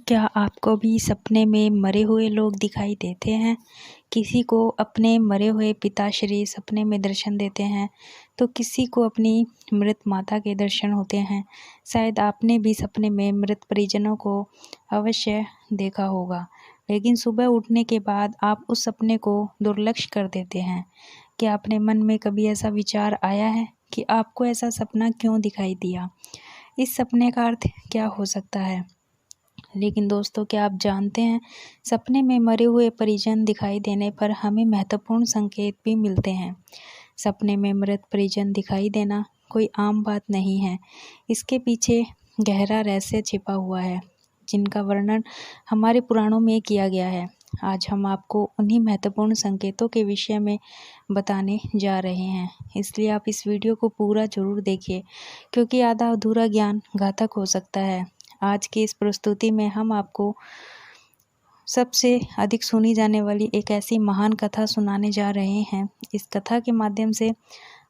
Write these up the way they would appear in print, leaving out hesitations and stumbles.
क्या आपको भी सपने में मरे हुए लोग दिखाई देते हैं? किसी को अपने मरे हुए पिताश्री सपने में दर्शन देते हैं, तो किसी को अपनी मृत माता के दर्शन होते हैं। शायद आपने भी सपने में मृत परिजनों को अवश्य देखा होगा, लेकिन सुबह उठने के बाद आप उस सपने को दुर्लक्ष्य कर देते हैं। क्या अपने मन में कभी ऐसा विचार आया है कि आपको ऐसा सपना क्यों दिखाई दिया? इस सपने का अर्थ क्या हो सकता है? लेकिन दोस्तों, क्या आप जानते हैं, सपने में मरे हुए परिजन दिखाई देने पर हमें महत्वपूर्ण संकेत भी मिलते हैं। सपने में मृत परिजन दिखाई देना कोई आम बात नहीं है। इसके पीछे गहरा रहस्य छिपा हुआ है, जिनका वर्णन हमारे पुराणों में किया गया है। आज हम आपको उन्हीं महत्वपूर्ण संकेतों के विषय में बताने जा रहे हैं, इसलिए आप इस वीडियो को पूरा जरूर देखिए, क्योंकि आधा अधूरा ज्ञान घातक हो सकता है। आज की इस प्रस्तुति में हम आपको सबसे अधिक सुनी जाने वाली एक ऐसी महान कथा सुनाने जा रहे हैं। इस कथा के माध्यम से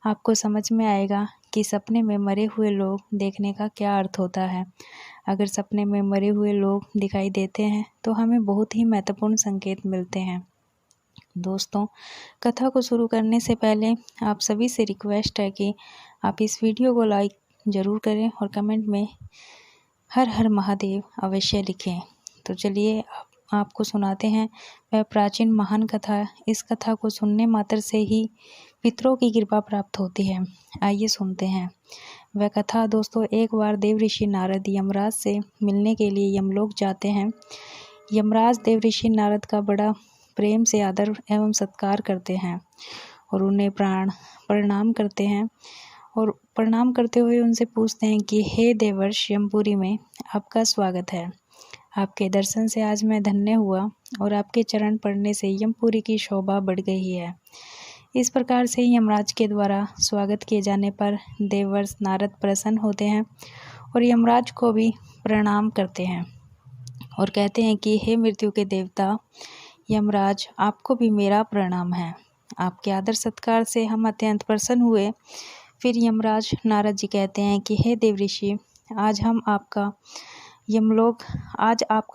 आपको समझ में आएगा कि सपने में मरे हुए लोग देखने का क्या अर्थ होता है। अगर सपने में मरे हुए लोग दिखाई देते हैं तो हमें बहुत ही महत्वपूर्ण संकेत मिलते हैं। दोस्तों, कथा को शुरू करने से पहले आप सभी से रिक्वेस्ट है कि आप इस वीडियो को लाइक ज़रूर करें और कमेंट में हर हर महादेव अवश्य लिखें। तो चलिए आपको सुनाते हैं वह प्राचीन महान कथा। इस कथा को सुनने मात्र से ही पितरों की कृपा प्राप्त होती है। आइए सुनते हैं वह कथा। दोस्तों, एक बार देव ऋषि नारद यमराज से मिलने के लिए यमलोक जाते हैं। यमराज देव ऋषि नारद का बड़ा प्रेम से आदर एवं सत्कार करते हैं और उन्हें प्रणाम करते हैं और प्रणाम करते हुए उनसे पूछते हैं कि हे देवर्ष, यमपुरी में आपका स्वागत है। आपके दर्शन से आज मैं धन्य हुआ और आपके चरण पड़ने से यमपुरी की शोभा बढ़ गई है। इस प्रकार से यमराज के द्वारा स्वागत किए जाने पर देवर्ष नारद प्रसन्न होते हैं और यमराज को भी प्रणाम करते हैं और कहते हैं कि हे मृत्यु के देवता यमराज, आपको भी मेरा प्रणाम है। आपके आदर सत्कार से हम अत्यंत प्रसन्न हुए। फिर यमराज नारद जी कहते हैं कि हे देव ऋषि, आज आपका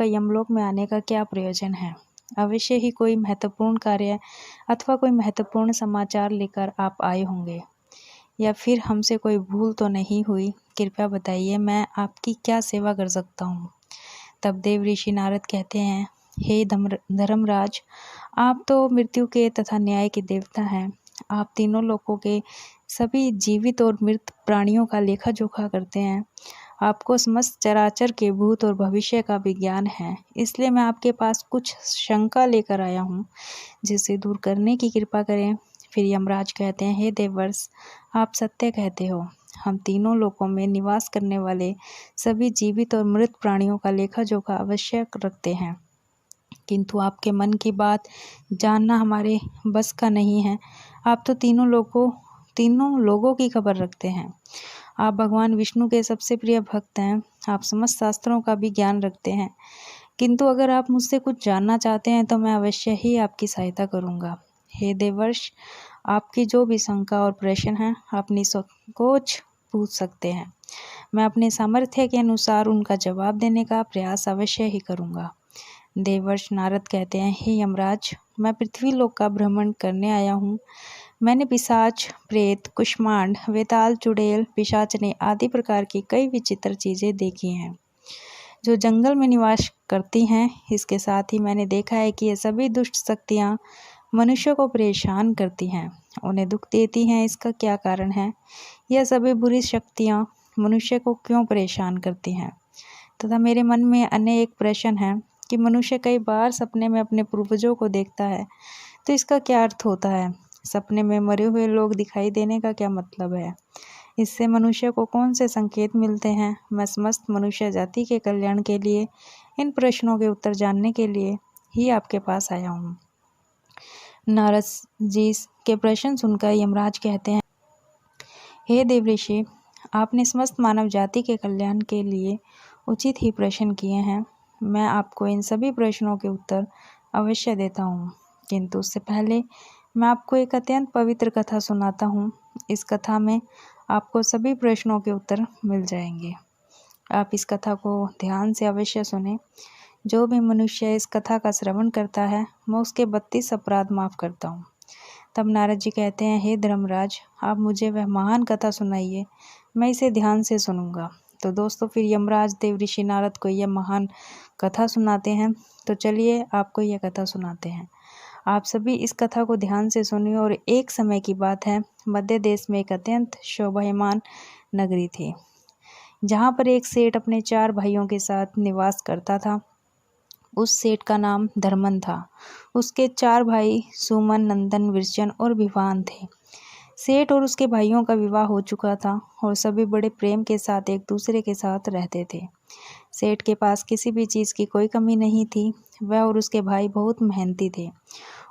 यमलोक में आने का क्या प्रयोजन है? अवश्य ही कोई महत्वपूर्ण कार्य अथवा कोई महत्वपूर्ण समाचार लेकर आप आए होंगे, या फिर हमसे कोई भूल तो नहीं हुई? कृपया बताइए, मैं आपकी क्या सेवा कर सकता हूँ? तब देव ऋषि नारद कहते हैं, हे धर्मराज, आप तो मृत्यु के तथा न्याय के देवता हैं। आप तीनों लोकों के सभी जीवित और मृत प्राणियों का लेखा जोखा करते हैं। आपको समस्त चराचर के भूत और भविष्य का भी ज्ञान है। इसलिए मैं आपके पास कुछ शंका लेकर आया हूँ, जिसे दूर करने की कृपा करें। फिर यमराज कहते हैं, हे देवर्ष, आप सत्य कहते हो। हम तीनों लोकों में निवास करने वाले सभी जीवित और मृत प्राणियों का लेखा जोखा अवश्य रखते हैं, किंतु आपके मन की बात जानना हमारे बस का नहीं है। आप तो तीनों लोगों की खबर रखते हैं। आप भगवान विष्णु के सबसे प्रिय भक्त हैं। आप समस्त शास्त्रों का भी ज्ञान रखते हैं, किंतु अगर आप मुझसे कुछ जानना चाहते हैं तो मैं अवश्य ही आपकी सहायता करूंगा। हे देवर्ष, आपकी जो भी शंका और प्रश्न है आप निसंकोच पूछ सकते हैं। मैं अपने सामर्थ्य के अनुसार उनका जवाब देने का प्रयास अवश्य ही करूंगा। देवर्ष नारद कहते हैं, हे यमराज, मैं पृथ्वी लोक का भ्रमण करने आया हूँ। मैंने पिशाच, प्रेत, कुष्मांड, वेताल, चुड़ैल, पिशाचने आदि प्रकार की कई विचित्र चीजें देखी हैं जो जंगल में निवास करती हैं। इसके साथ ही मैंने देखा है कि ये सभी दुष्ट शक्तियाँ मनुष्य को परेशान करती हैं, उन्हें दुख देती हैं। इसका क्या कारण है? यह सभी बुरी शक्तियाँ मनुष्य को क्यों परेशान करती हैं? तथा मेरे मन में अन्य एक प्रश्न है कि मनुष्य कई बार सपने में अपने पूर्वजों को देखता है, तो इसका क्या अर्थ होता है? सपने में मरे हुए लोग दिखाई देने का क्या मतलब है? इससे मनुष्य को कौन से संकेत मिलते हैं? मैं समस्त मनुष्य जाति के कल्याण के लिए इन प्रश्नों के उत्तर जानने के लिए ही आपके पास आया हूँ। नारद जी के प्रश्न सुनकर यमराज कहते हैं, हे देव ऋषि, आपने समस्त मानव जाति के कल्याण के लिए उचित ही प्रश्न किए हैं। मैं आपको इन सभी प्रश्नों के उत्तर अवश्य देता हूँ, किंतु उससे पहले मैं आपको एक अत्यंत पवित्र कथा सुनाता हूँ। इस कथा में आपको सभी प्रश्नों के उत्तर मिल जाएंगे। आप इस कथा को ध्यान से अवश्य सुनें, जो भी मनुष्य इस कथा का श्रवण करता है मैं उसके 32 अपराध माफ़ करता हूँ। तब नारद जी कहते हैं, हे धर्मराज, आप मुझे वह महान कथा सुनाइए, मैं इसे ध्यान से सुनूंगा। तो दोस्तों फिर यमराज देव ऋषि नारद को यह महान कथा सुनाते हैं। तो चलिए आपको यह कथा सुनाते हैं। आप सभी इस कथा को ध्यान से सुनिए। और एक समय की बात है, मध्य देश में एक अत्यंत शोभायमान नगरी थी, जहाँ पर एक सेठ अपने 4 भाइयों के साथ निवास करता था। उस सेठ का नाम धर्मन था। उसके 4 भाई सुमन, नंदन, विरचन और विवान थे। सेठ और उसके भाइयों का विवाह हो चुका था और सभी बड़े प्रेम के साथ एक दूसरे के साथ रहते थे। सेठ के पास किसी भी चीज़ की कोई कमी नहीं थी। वह और उसके भाई बहुत मेहनती थे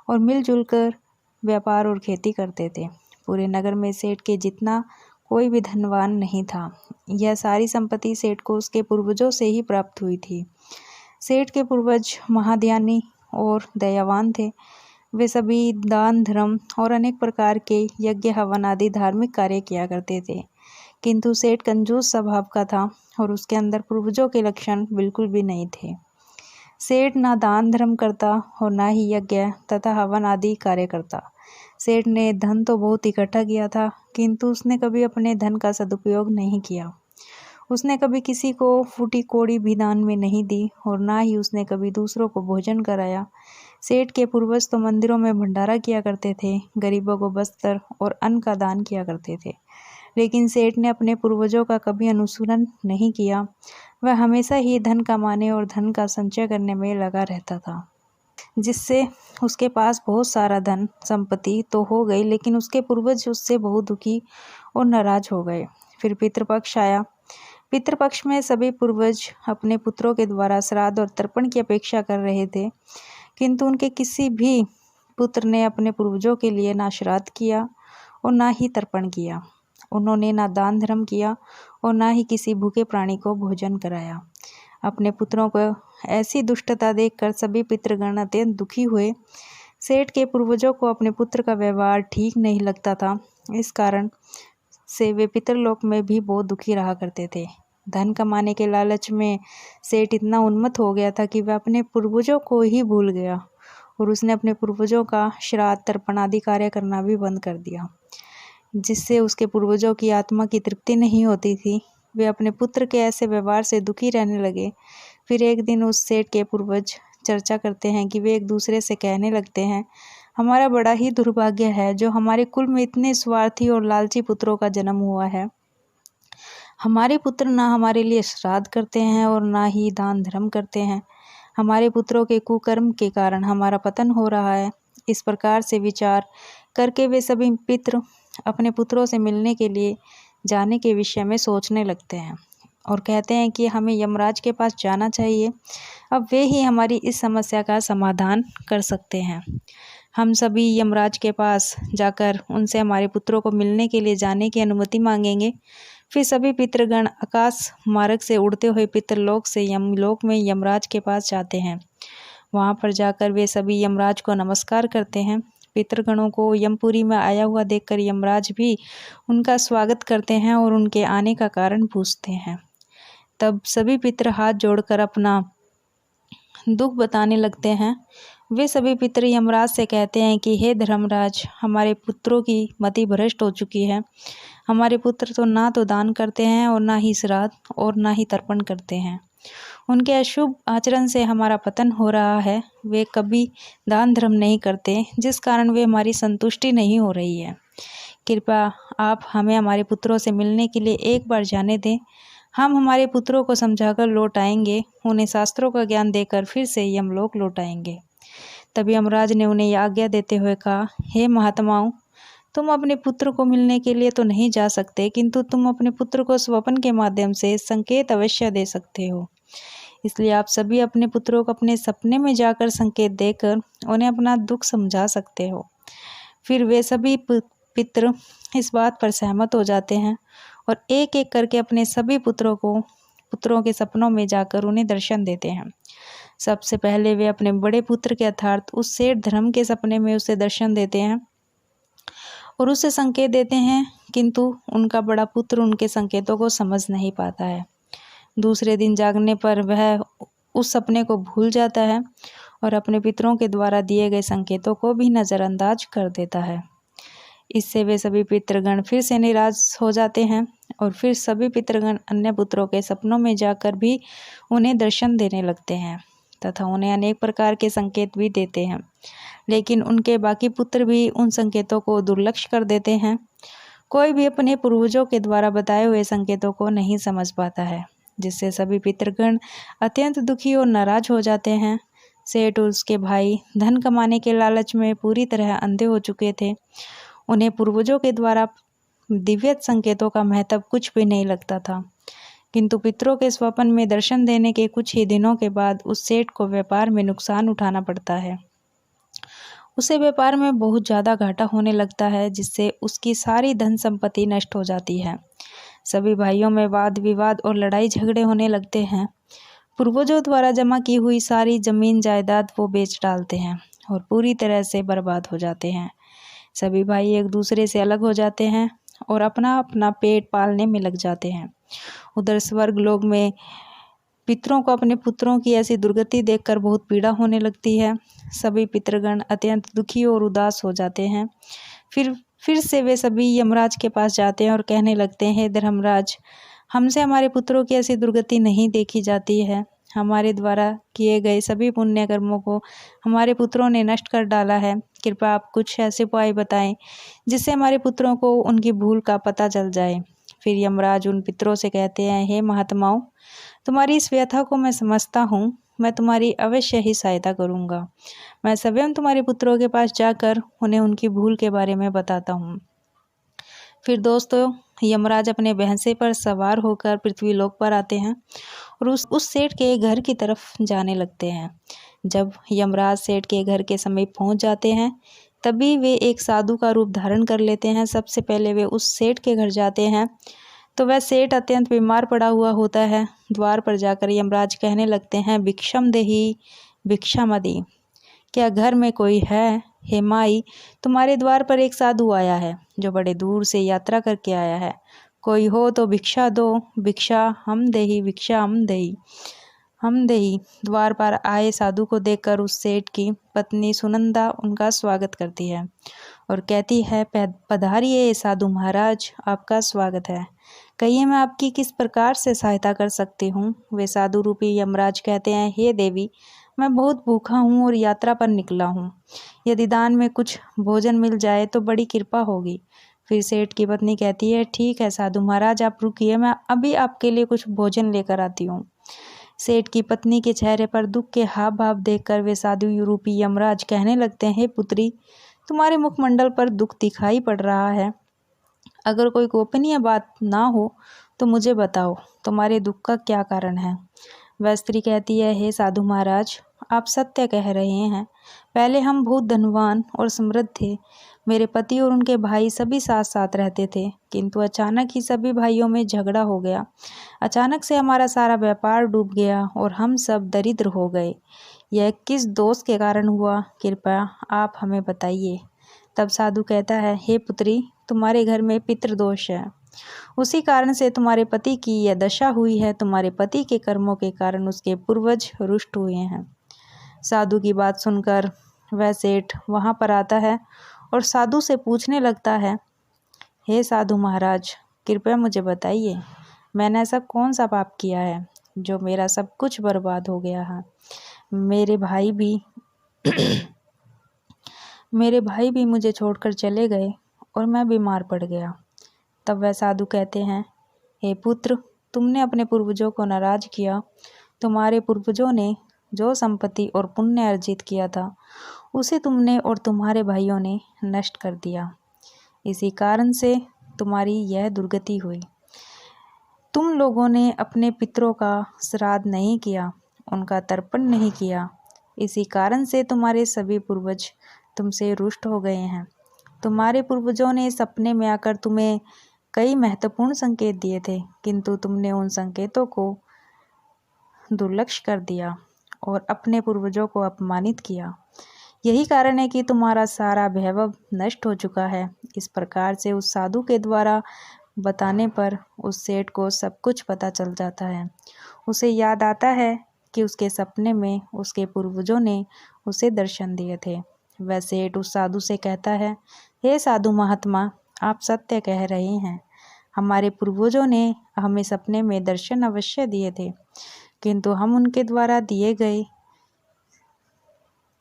और मिलजुल कर व्यापार और खेती करते थे। पूरे नगर में सेठ के जितना कोई भी धनवान नहीं था। यह सारी संपत्ति सेठ को उसके पूर्वजों से ही प्राप्त हुई थी। सेठ के पूर्वज महाध्यानी और दयावान थे। वे सभी दान, धर्म और अनेक प्रकार के यज्ञ, हवन आदि धार्मिक कार्य किया करते थे। किंतु सेठ कंजूस स्वभाव का था और उसके अंदर पूर्वजों के लक्षण बिल्कुल भी नहीं थे। सेठ ना दान धर्म करता और ना ही यज्ञ तथा हवन आदि कार्य करता। सेठ ने धन तो बहुत इकट्ठा किया था, किंतु उसने कभी अपने धन का सदुपयोग नहीं किया। उसने कभी किसी को फूटी कौड़ी भी दान में नहीं दी और ना ही उसने कभी दूसरों को भोजन कराया। सेठ के पूर्वज तो मंदिरों में भंडारा किया करते थे, गरीबों को वस्त्र और अन्न का दान किया करते थे, लेकिन सेठ ने अपने पूर्वजों का कभी अनुसरण नहीं किया। वह हमेशा ही धन कमाने और धन का संचय करने में लगा रहता था, जिससे उसके पास बहुत सारा धन संपत्ति तो हो गई, लेकिन उसके पूर्वज उससे बहुत दुखी और नाराज हो गए। फिर पितृपक्ष आया। पितृपक्ष में सभी पूर्वज अपने पुत्रों के द्वारा श्राद्ध और तर्पण की अपेक्षा कर रहे थे, किंतु उनके किसी भी पुत्र ने अपने पूर्वजों के लिए ना श्राद्ध किया और ना ही तर्पण किया। उन्होंने ना दान धर्म किया और ना ही किसी भूखे प्राणी को भोजन कराया। अपने पुत्रों को ऐसी दुष्टता देखकर सभी पितृगण अत्यंत दुखी हुए। सेठ के पूर्वजों को अपने पुत्र का व्यवहार ठीक नहीं लगता था। इस कारण से वे पितरलोक में भी बहुत दुखी रहा करते थे। धन कमाने के लालच में सेठ इतना उन्मत्त हो गया था कि वह अपने पूर्वजों को ही भूल गया और उसने अपने पूर्वजों का श्राद्ध, तर्पण आदि कार्य करना भी बंद कर दिया, जिससे उसके पूर्वजों की आत्मा की तृप्ति नहीं होती थी। वे अपने पुत्र के ऐसे व्यवहार से दुखी रहने लगे। फिर एक दिन उस सेठ के पूर्वज चर्चा करते हैं कि वे एक दूसरे से कहने लगते हैं, हमारा बड़ा ही दुर्भाग्य है जो हमारे कुल में इतने स्वार्थी और लालची पुत्रों का जन्म हुआ है। हमारे पुत्र ना हमारे लिए श्राद्ध करते हैं और ना ही दान धर्म करते हैं। हमारे पुत्रों के कुकर्म के कारण हमारा पतन हो रहा है। इस प्रकार से विचार करके वे सभी पितृ अपने पुत्रों से मिलने के लिए जाने के विषय में सोचने लगते हैं और कहते हैं कि हमें यमराज के पास जाना चाहिए। अब वे ही हमारी इस समस्या का समाधान कर सकते हैं। हम सभी यमराज के पास जाकर उनसे हमारे पुत्रों को मिलने के लिए जाने की अनुमति मांगेंगे। फिर सभी पितृगण आकाश मार्ग से उड़ते हुए पितरलोक से यमलोक में यमराज के पास जाते हैं। वहाँ पर जाकर वे सभी यमराज को नमस्कार करते हैं। पितृगणों को यमपुरी में आया हुआ देखकर यमराज भी उनका स्वागत करते हैं और उनके आने का कारण पूछते हैं। तब सभी पितृ हाथ जोड़कर अपना दुख बताने लगते हैं। वे सभी पितृ यमराज से कहते हैं कि हे धर्मराज, हमारे पुत्रों की मति भ्रष्ट हो चुकी है। हमारे पुत्र तो ना तो दान करते हैं और ना ही श्राद्ध और ना ही तर्पण करते हैं। उनके अशुभ आचरण से हमारा पतन हो रहा है। वे कभी दान धर्म नहीं करते, जिस कारण वे हमारी संतुष्टि नहीं हो रही है। कृपया आप हमें हमारे पुत्रों से मिलने के लिए एक बार जाने दें। हम हमारे पुत्रों को समझाकर लौट आएंगे, उन्हें शास्त्रों का ज्ञान देकर फिर से यमलोक लौट आएंगे। तब यमराज ने उन्हें आज्ञा देते हुए कहा, हे महात्माओं, तुम अपने पुत्र को मिलने के लिए तो नहीं जा सकते, किंतु तुम अपने पुत्र को स्वप्न के माध्यम से संकेत अवश्य दे सकते हो। इसलिए आप सभी अपने पुत्रों को अपने सपने में जाकर संकेत देकर उन्हें अपना दुख समझा सकते हो। फिर वे सभी पितृ इस बात पर सहमत हो जाते हैं और एक एक करके अपने सभी पुत्रों के सपनों में जाकर उन्हें दर्शन देते हैं। सबसे पहले वे अपने बड़े पुत्र के अर्थात उस सेठ धर्म के सपने में उसे दर्शन देते हैं और उसे संकेत देते हैं, किंतु उनका बड़ा पुत्र उनके संकेतों को समझ नहीं पाता है। दूसरे दिन जागने पर वह उस सपने को भूल जाता है और अपने पितरों के द्वारा दिए गए संकेतों को भी नज़रअंदाज कर देता है। इससे वे सभी पितृगण फिर से निराश हो जाते हैं और फिर सभी पितृगण अन्य पुत्रों के सपनों में जाकर भी उन्हें दर्शन देने लगते हैं तथा उन्हें अनेक प्रकार के संकेत भी देते हैं, लेकिन उनके बाकी पुत्र भी उन संकेतों को दुर्लक्ष्य कर देते हैं। कोई भी अपने पूर्वजों के द्वारा बताए हुए संकेतों को नहीं समझ पाता है, जिससे सभी पितृगण अत्यंत दुखी और नाराज हो जाते हैं। सेठ और उसके भाई धन कमाने के लालच में पूरी तरह अंधे हो चुके थे। उन्हें पूर्वजों के द्वारा दिव्य संकेतों का महत्व कुछ भी नहीं लगता था, किंतु पितरों के स्वप्न में दर्शन देने के कुछ ही दिनों के बाद उस सेठ को व्यापार में नुकसान उठाना पड़ता है। उसे व्यापार में बहुत ज़्यादा घाटा होने लगता है, जिससे उसकी सारी धन संपत्ति नष्ट हो जाती है। सभी भाइयों में वाद विवाद और लड़ाई झगड़े होने लगते हैं। पूर्वजों द्वारा जमा की हुई सारी जमीन जायदाद वो बेच डालते हैं और पूरी तरह से बर्बाद हो जाते हैं। सभी भाई एक दूसरे से अलग हो जाते हैं और अपना अपना पेट पालने में लग जाते हैं। उधर स्वर्ग लोक में पितरों को अपने पुत्रों की ऐसी दुर्गति देखकर बहुत पीड़ा होने लगती है। सभी पितृगण अत्यंत दुखी और उदास हो जाते हैं। फिर से वे सभी यमराज के पास जाते हैं और कहने लगते हैं, हे धर्मराज, हमसे हमारे पुत्रों की ऐसी दुर्गति नहीं देखी जाती है। हमारे द्वारा किए गए सभी पुण्य कर्मों को हमारे पुत्रों ने नष्ट कर डाला है। कृपया आप कुछ ऐसे उपाय बताएं जिससे हमारे पुत्रों को उनकी भूल का पता चल जाए। फिर यमराज उन पितरों से कहते हैं, हे महात्माओं, तुम्हारी इस व्यथा को मैं समझता हूँ। मैं तुम्हारी अवश्य ही सहायता करूँगा। मैं स्वयं तुम्हारे पुत्रों के पास जाकर उन्हें उनकी भूल के बारे में बताता हूँ। फिर दोस्तों, यमराज अपने भैंसे पर सवार होकर पृथ्वीलोक पर आते हैं और उस सेठ के घर की तरफ जाने लगते हैं। जब यमराज सेठ के घर के समीप पहुंच जाते हैं, तभी वे एक साधु का रूप धारण कर लेते हैं। सबसे पहले वे उस सेठ के घर जाते हैं तो वह सेठ अत्यंत बीमार पड़ा हुआ होता है। द्वार पर जाकर यमराज कहने लगते हैं, भिक्षम देहि भिक्षामदि, क्या घर में कोई है? हे माई, तुम्हारे द्वार पर एक साधु आया है जो बड़े दूर से यात्रा करके आया है। कोई हो तो भिक्षा दो। भिक्षा हम देही, भिक्षा हम देही, हम देही। द्वार पर आए साधु को देखकर उस सेठ की पत्नी सुनंदा उनका स्वागत करती है और कहती है, पधारिए साधु महाराज, आपका स्वागत है। कहिए, मैं आपकी किस प्रकार से सहायता कर सकती हूँ? वे साधु रूपी यमराज कहते हैं, हे देवी, मैं बहुत भूखा हूँ और यात्रा पर निकला हूँ। यदि दान में कुछ भोजन मिल जाए तो बड़ी कृपा होगी। फिर सेठ की पत्नी कहती है, ठीक है साधु महाराज, आप रुकिए, मैं अभी आपके लिए कुछ भोजन लेकर आती हूँ। सेठ की पत्नी के चेहरे पर दुख के हाव भाव देखकर वे साधु रूपी यमराज कहने लगते हैं, हे पुत्री, तुम्हारे मुखमंडल पर दुख दिखाई पड़ रहा है। अगर कोई गोपनीय बात ना हो तो मुझे बताओ, तुम्हारे दुख का क्या कारण है? वह स्त्री कहती है, हे साधु महाराज, आप सत्य कह रहे हैं। पहले हम बहुत धनवान और समृद्ध थे। मेरे पति और उनके भाई सभी साथ साथ रहते थे, किंतु अचानक ही सभी भाइयों में झगड़ा हो गया। अचानक से हमारा सारा व्यापार डूब गया और हम सब दरिद्र हो गए। यह किस दोष के कारण हुआ? कृपया आप हमें बताइए। तब साधु कहता है, हे पुत्री, तुम्हारे घर में पितृदोष है। उसी कारण से तुम्हारे पति की यह दशा हुई है। तुम्हारे पति के कर्मों के कारण उसके पूर्वज रुष्ट हुए हैं। साधु की बात सुनकर वह सेठ वहां पर आता है और साधु से पूछने लगता है, हे साधु महाराज, कृपया मुझे बताइए, मैंने ऐसा कौन सा पाप किया है जो मेरा सब कुछ बर्बाद हो गया है? मेरे भाई भी मुझे छोड़कर चले गए और मैं बीमार पड़ गया। तब वह साधु कहते हैं, हे पुत्र, तुमने अपने पूर्वजों को नाराज किया। तुम्हारे पूर्वजों ने जो संपत्ति और पुण्य अर्जित किया था उसे तुमने और तुम्हारे भाइयों ने नष्ट कर दिया। इसी कारण से तुम्हारी यह दुर्गति हुई। तुम लोगों ने अपने पितरों का श्राद्ध नहीं किया, उनका तर्पण नहीं किया। इसी कारण से तुम्हारे सभी पूर्वज तुमसे रुष्ट हो गए हैं। तुम्हारे पूर्वजों ने सपने में आकर तुम्हें कई महत्वपूर्ण संकेत दिए थे, किंतु तुमने उन संकेतों को दुर्लक्ष्य कर दिया और अपने पूर्वजों को अपमानित किया। यही कारण है कि तुम्हारा सारा वैभव नष्ट हो चुका है। इस प्रकार से उस साधु के द्वारा बताने पर उस सेठ को सब कुछ पता चल जाता है। उसे याद आता है कि उसके सपने में उसके पूर्वजों ने उसे दर्शन दिए थे। वह सेठ उस साधु से कहता है, हे साधु महात्मा, आप सत्य कह रहे हैं। हमारे पूर्वजों ने हमें सपने में दर्शन अवश्य दिए थे, किंतु हम उनके द्वारा दिए गए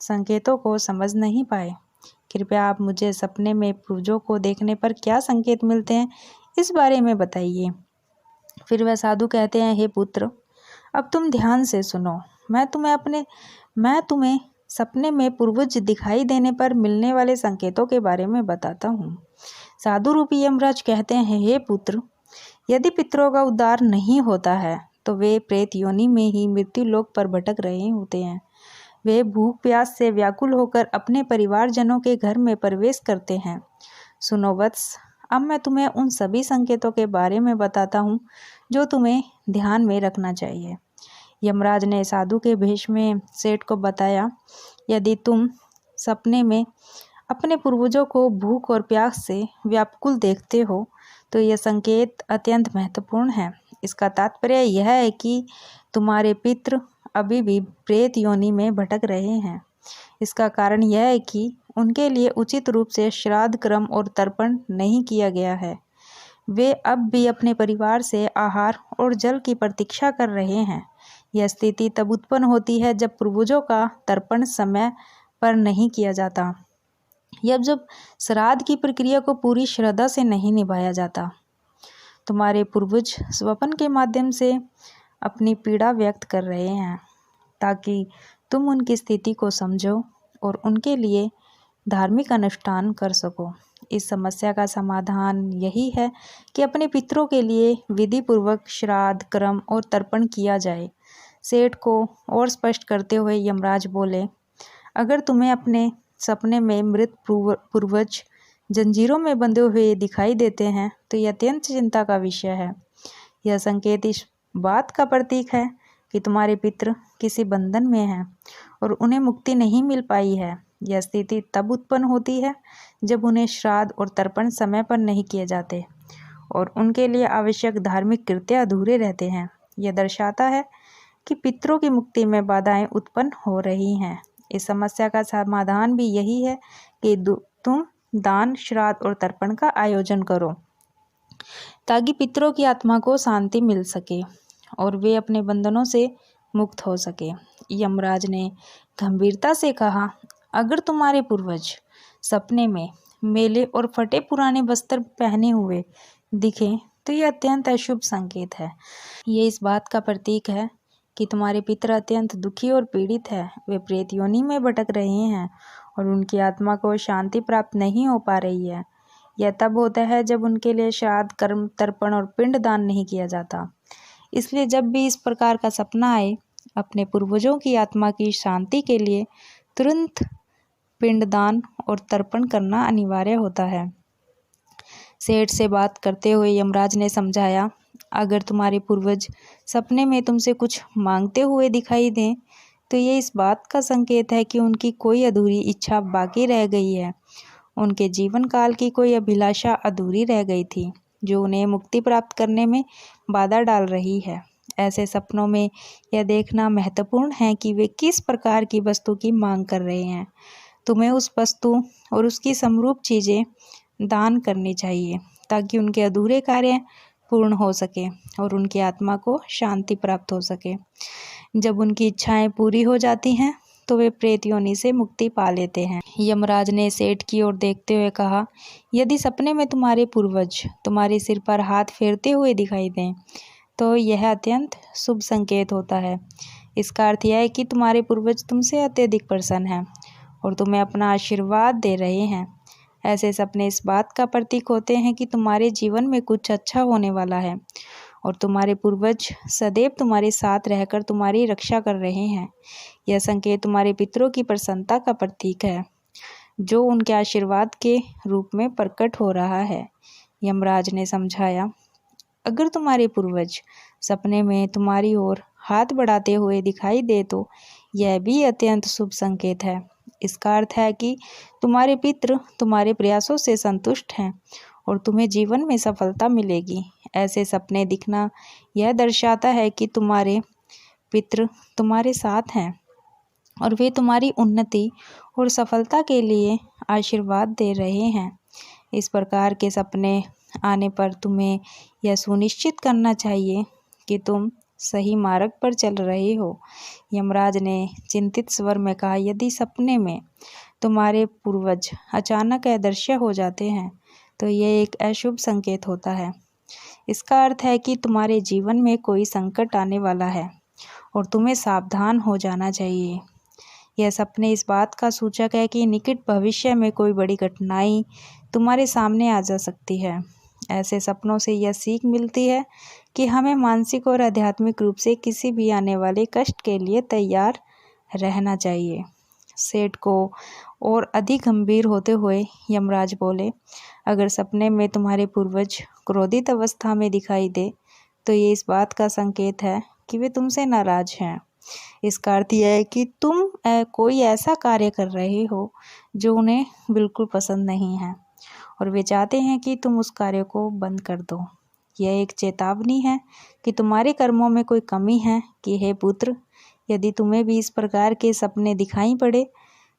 संकेतों को समझ नहीं पाए। कृपया आप मुझे सपने में पूर्वजों को देखने पर क्या संकेत मिलते हैं, इस बारे में बताइए। फिर वह साधु कहते हैं, हे पुत्र, अब तुम ध्यान से सुनो। मैं तुम्हें सपने में पूर्वज दिखाई देने पर मिलने वाले संकेतों के बारे में बताता हूँ। साधु रूपी यमराज कहते हैं, हे पुत्र, यदि पितरों का उद्धार नहीं होता है तो वे प्रेत योनि में ही मृत्यु लोक पर भटक रहे होते हैं। वे भूख प्यास से व्याकुल होकर अपने परिवारजनों के घर में प्रवेश करते हैं। सुनो वत्स, अब मैं तुम्हें उन सभी संकेतों के बारे में बताता हूँ जो तुम्हें ध्यान में रखना चाहिए। यमराज ने साधु के भेष में सेठ को बताया, यदि तुम सपने में अपने पूर्वजों को भूख और प्यास से व्याकुल देखते हो तो यह संकेत अत्यंत महत्वपूर्ण है। इसका तात्पर्य यह है कि तुम्हारे पितृ अभी भी प्रेत योनि में भटक रहे हैं। इसका कारण यह है कि उनके लिए उचित रूप से श्राद्ध कर्म और तर्पण नहीं किया गया है। वे अब भी अपने परिवार से आहार और जल की प्रतीक्षा कर रहे हैं। यह स्थिति तब उत्पन्न होती है जब पूर्वजों का तर्पण समय पर नहीं किया जाता या जब श्राद्ध की प्रक्रिया को पूरी श्रद्धा से नहीं निभाया जाता। तुम्हारे पूर्वज स्वप्न के माध्यम से अपनी पीड़ा व्यक्त कर रहे हैं ताकि तुम उनकी स्थिति को समझो और उनके लिए धार्मिक अनुष्ठान कर सको। इस समस्या का समाधान यही है कि अपने पितरों के लिए विधि पूर्वक श्राद्ध कर्म और तर्पण किया जाए। सेठ को और स्पष्ट करते हुए यमराज बोले, अगर तुम्हें अपने सपने में मृत पूर्वज जंजीरों में बंधे हुए दिखाई देते हैं तो यह अत्यंत चिंता का विषय है। यह संकेत इस बात का प्रतीक है कि तुम्हारे पितृ किसी बंधन में हैं और उन्हें मुक्ति नहीं मिल पाई है। यह स्थिति तब उत्पन्न होती है जब उन्हें श्राद्ध और तर्पण समय पर नहीं किए जाते और उनके लिए आवश्यक धार्मिक कृत्य अधूरे रहते हैं। यह दर्शाता है कि पितरों की मुक्ति में बाधाएं उत्पन्न हो रही हैं। इस समस्या का समाधान भी यही है कि तुम दान, श्राद्ध और तर्पण का आयोजन करो ताकि पितरों की आत्मा को शांति मिल सके और वे अपने बंधनों से मुक्त हो सके। यमराज ने गंभीरता से कहा, अगर तुम्हारे पूर्वज सपने में मेले और फटे पुराने वस्त्र पहने हुए दिखें तो यह अत्यंत अशुभ संकेत है। ये इस बात का प्रतीक है कि तुम्हारे पितर अत्यंत दुखी और पीड़ित है। वे प्रेत योनि में भटक रहे हैं और उनकी आत्मा को शांति प्राप्त नहीं हो पा रही है। यह तब होता है जब उनके लिए श्राद्ध कर्म तर्पण और पिंड दान नहीं किया जाता। इसलिए जब भी इस प्रकार का सपना आए, अपने पूर्वजों की आत्मा की शांति के लिए तुरंत पिंडदान और तर्पण करना अनिवार्य होता है। सेठ से बात करते हुए यमराज ने समझाया, अगर तुम्हारे पूर्वज सपने में तुमसे कुछ मांगते हुए दिखाई दें तो ये इस बात का संकेत है कि उनकी कोई अधूरी इच्छा बाकी रह गई है। उनके जीवन काल की कोई अभिलाषा अधूरी रह गई थी जो उन्हें मुक्ति प्राप्त करने में बाधा डाल रही है। ऐसे सपनों में यह देखना महत्वपूर्ण है कि वे किस प्रकार की वस्तु की मांग कर रहे हैं। तुम्हें उस वस्तु और उसकी समरूप चीज़ें दान करनी चाहिए ताकि उनके अधूरे कार्य पूर्ण हो सके और उनकी आत्मा को शांति प्राप्त हो सके। जब उनकी इच्छाएं पूरी हो जाती हैं तो वे प्रेत योनि से मुक्ति पा लेते हैं। यमराज ने सेठ की ओर देखते हुए कहा, यदि सपने में तुम्हारे पूर्वज तुम्हारे सिर पर हाथ फेरते हुए दिखाई दें तो यह अत्यंत शुभ संकेत होता है। इसका अर्थ यह है कि तुम्हारे पूर्वज तुमसे अत्यधिक प्रसन्न हैं और तुम्हें अपना आशीर्वाद दे रहे हैं। ऐसे सपने इस बात का प्रतीक होते हैं कि तुम्हारे जीवन में कुछ अच्छा होने वाला है और तुम्हारे पूर्वज सदैव तुम्हारे साथ रहकर तुम्हारी रक्षा कर रहे हैं। यह संकेत तुम्हारे पितरों की प्रसन्नता का प्रतीक है जो उनके आशीर्वाद के रूप में प्रकट हो रहा है। यमराज ने समझाया, अगर तुम्हारे पूर्वज सपने में तुम्हारी ओर हाथ बढ़ाते हुए दिखाई दे तो यह भी अत्यंत शुभ संकेत है। इसका अर्थ है कि तुम्हारे पितृ तुम्हारे प्रयासों से संतुष्ट हैं और तुम्हें जीवन में सफलता मिलेगी। ऐसे सपने दिखना यह दर्शाता है कि तुम्हारे पितृ तुम्हारे साथ हैं और वे तुम्हारी उन्नति और सफलता के लिए आशीर्वाद दे रहे हैं। इस प्रकार के सपने आने पर तुम्हें यह सुनिश्चित करना चाहिए कि तुम सही मार्ग पर चल रहे हो। यमराज ने चिंतित स्वर में कहा, यदि सपने में तुम्हारे पूर्वज अचानक अदृश्य हो जाते हैं तो यह एक अशुभ संकेत होता है। इसका अर्थ है कि तुम्हारे जीवन में कोई संकट आने वाला है और तुम्हें सावधान हो जाना चाहिए। यह सपने इस बात का सूचक है कि निकट भविष्य में कोई बड़ी कठिनाई तुम्हारे सामने आ जा सकती है। ऐसे सपनों से यह सीख मिलती है कि हमें मानसिक और आध्यात्मिक रूप से किसी भी आने वाले कष्ट के लिए तैयार रहना चाहिए। सेठ को और अधिक गंभीर होते हुए यमराज बोले, अगर सपने में तुम्हारे पूर्वज क्रोधित अवस्था में दिखाई दे तो ये इस बात का संकेत है कि वे तुमसे नाराज हैं। इसका अर्थ यह है कि तुम कोई ऐसा कार्य कर रहे हो जो उन्हें बिल्कुल पसंद नहीं है और वे चाहते हैं कि तुम उस कार्य को बंद कर दो। यह एक चेतावनी है कि तुम्हारे कर्मों में कोई कमी है कि हे पुत्र, यदि तुम्हें भी इस प्रकार के सपने दिखाई पड़े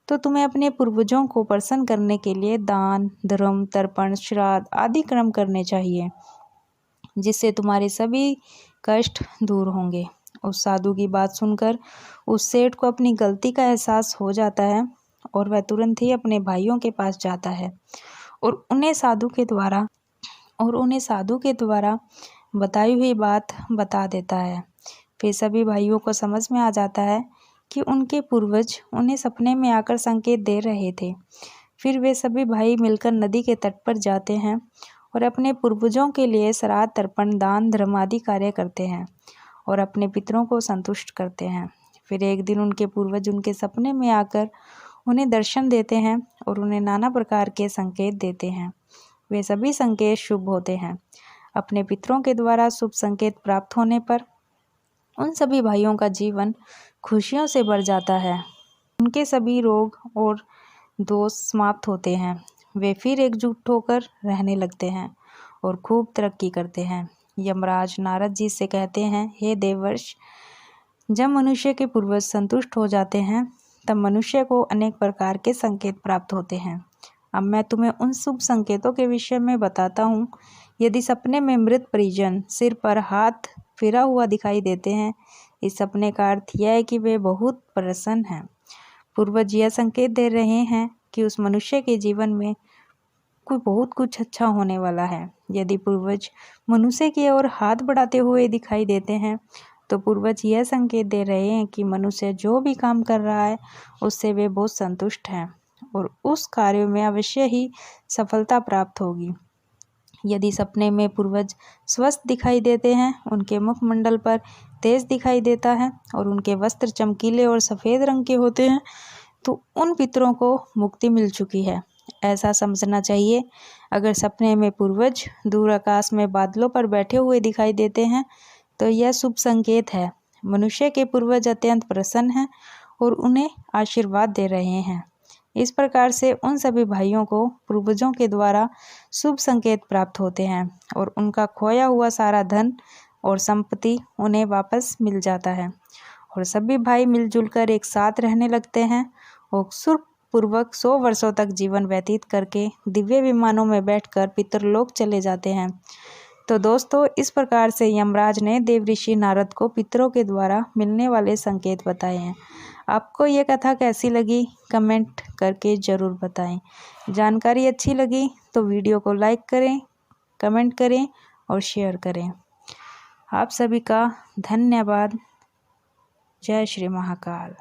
तो तुम्हें अपने पूर्वजों को प्रसन्न करने के लिए दान, धर्म, तर्पण, श्राद्ध आदि कर्म करने चाहिए, जिससे तुम्हारे सभी कष्ट दूर होंगे। उस साधु की बात सुनकर उस सेठ को अपनी गलती का एहसास हो जाता है और वह तुरंत ही अपने भाइयों के पास जाता है और उन्हें साधु के द्वारा बताई हुई बात बता देता है। फिर सभी भाइयों को समझ में आ जाता है कि उनके पूर्वज उन्हें सपने में आकर संकेत दे रहे थे। फिर वे सभी भाई मिलकर नदी के तट पर जाते हैं और अपने पूर्वजों के लिए श्राद्ध, तर्पण, दान, धर्म आदि कार्य करते हैं और अपने पितरों को संतुष्ट करते हैं। फिर एक दिन उनके पूर्वज उनके सपने में आकर उन्हें दर्शन देते हैं और उन्हें नाना प्रकार के संकेत देते हैं। वे सभी संकेत शुभ होते हैं। अपने पितरों के द्वारा शुभ संकेत प्राप्त होने पर उन सभी भाइयों का जीवन खुशियों से भर जाता है। उनके सभी रोग और दोष समाप्त होते हैं। वे फिर एकजुट होकर रहने लगते हैं और खूब तरक्की करते हैं। यमराज नारद जी से कहते हैं, हे देवर्ष, जब मनुष्य के पूर्वज संतुष्ट हो जाते हैं तब मनुष्य को अनेक प्रकार के संकेत प्राप्त होते हैं। अब मैं तुम्हें उन शुभ संकेतों के विषय में बताता हूँ। यदि सपने में मृत परिजन सिर पर हाथ फिरा हुआ दिखाई देते हैं, इस सपने का अर्थ यह है कि वे बहुत प्रसन्न हैं। पूर्वज यह संकेत दे रहे हैं कि उस मनुष्य के जीवन में कोई बहुत कुछ अच्छा होने वाला है। यदि पूर्वज मनुष्य की ओर हाथ बढ़ाते हुए दिखाई देते हैं तो पूर्वज यह संकेत दे रहे हैं कि मनुष्य जो भी काम कर रहा है उससे वे बहुत संतुष्ट हैं और उस कार्य में अवश्य ही सफलता प्राप्त होगी। यदि सपने में पूर्वज स्वस्थ दिखाई देते हैं, उनके मुखमंडल पर तेज दिखाई देता है और उनके वस्त्र चमकीले और सफ़ेद रंग के होते हैं, तो उन पितरों को मुक्ति मिल चुकी है, ऐसा समझना चाहिए। अगर सपने में पूर्वज दूर आकाश में बादलों पर बैठे हुए दिखाई देते हैं तो यह शुभ संकेत है। मनुष्य के पूर्वज अत्यंत प्रसन्न हैं और उन्हें आशीर्वाद दे रहे हैं। इस प्रकार से उन सभी भाइयों को पूर्वजों के द्वारा शुभ संकेत प्राप्त होते हैं और उनका खोया हुआ सारा धन और संपत्ति उन्हें वापस मिल जाता है और सभी भाई मिलजुल कर एक साथ रहने लगते हैं और सुखपूर्वक 100 वर्षों तक जीवन व्यतीत करके दिव्य विमानों में बैठकर पितरलोक चले जाते हैं। तो दोस्तों, इस प्रकार से यमराज ने देवऋषि नारद को पितरों के द्वारा मिलने वाले संकेत बताए हैं। आपको ये कथा कैसी लगी कमेंट करके ज़रूर बताएं। जानकारी अच्छी लगी तो वीडियो को लाइक करें, कमेंट करें और शेयर करें। आप सभी का धन्यवाद। जय श्री महाकाल।